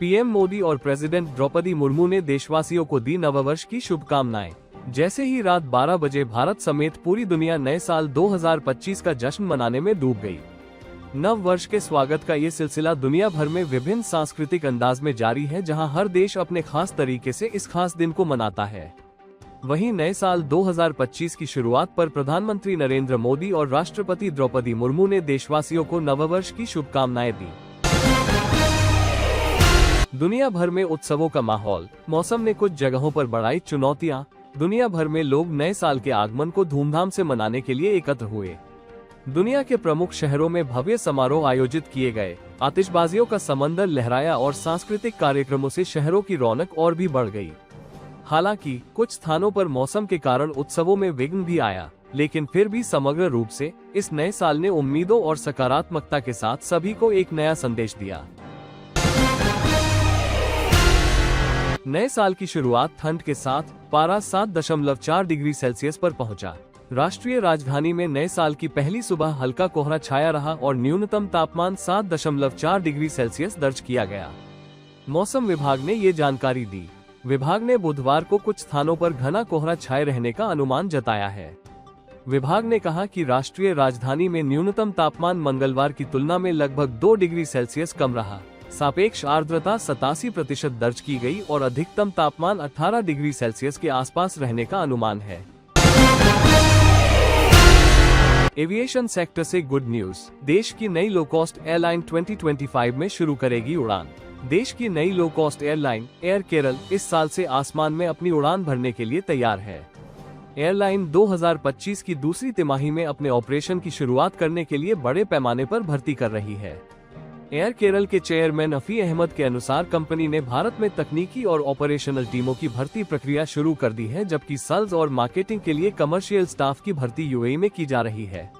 PM Modi और president Draupadi Murmu ने देशवासियों को दी नववर्ष की शुभकामनाएं। जैसे ही रात 12 बजे भारत समेत पूरी दुनिया नए साल 2025 का जश्न मनाने में डूब गई। नव वर्ष के स्वागत का ये सिलसिला दुनिया भर में विभिन्न सांस्कृतिक अंदाज में जारी है, जहां हर देश अपने खास तरीके से इस खास दिन को मनाता है। वहीं नए साल 2025 की शुरुआत पर प्रधानमंत्री नरेंद्र मोदी और राष्ट्रपति द्रौपदी मुर्मू ने देशवासियों को नववर्ष की शुभकामनाएं दी। दुनिया भर में उत्सवों का माहौल। मौसम ने कुछ जगहों पर बढ़ाई चुनौतियां। दुनिया भर में लोग नए साल के आगमन को धूमधाम से मनाने के लिए एकत्र हुए। दुनिया के प्रमुख शहरों में भव्य समारोह आयोजित किए गए, आतिशबाजियों का समंदर लहराया और सांस्कृतिक कार्यक्रमों से शहरों की रौनक और भी बढ़ गई। हालांकि कुछ स्थानों पर मौसम के कारण उत्सवों में विघ्न भी आया, लेकिन फिर भी समग्र रूप से इस नए साल ने उम्मीदों और सकारात्मकता के साथ सभी को एक नया संदेश दिया। नए साल की शुरुआत ठंड के साथ पारा 7.4 डिग्री सेल्सियस पर पहुंचा। राष्ट्रीय राजधानी में नए साल की पहली सुबह हल्का कोहरा छाया रहा और न्यूनतम तापमान 7.4 डिग्री सेल्सियस दर्ज किया गया। मौसम विभाग ने ये जानकारी दी। विभाग ने बुधवार को कुछ स्थानों पर घना कोहरा छाए रहने का अनुमान जताया है। विभाग ने कहा कि राष्ट्रीय राजधानी में न्यूनतम तापमान मंगलवार की तुलना में लगभग 2 डिग्री सेल्सियस कम रहा। सापेक्ष आर्द्रता 87% दर्ज की गई और अधिकतम तापमान 18 डिग्री सेल्सियस के आसपास रहने का अनुमान है। एविएशन सेक्टर से गुड न्यूज। देश की नई लो कॉस्ट एयरलाइन 2025 में शुरू करेगी उड़ान। देश की नई low cost airline air Kerala इस साल से आसमान में अपनी उड़ान भरने के लिए तैयार है। एयरलाइन 2025 की दूसरी तिमाही में अपने ऑपरेशन की शुरुआत करने के लिए बड़े पैमाने पर भर्ती कर रही है। एयर केरल के चेयरमैन अफी अहमद के अनुसार कंपनी ने भारत में तकनीकी और ऑपरेशनल टीमों की भर्ती प्रक्रिया शुरू कर दी है, जबकि सेल्स और मार्केटिंग के लिए कमर्शियल स्टाफ की भर्ती यूएई में की जा रही है।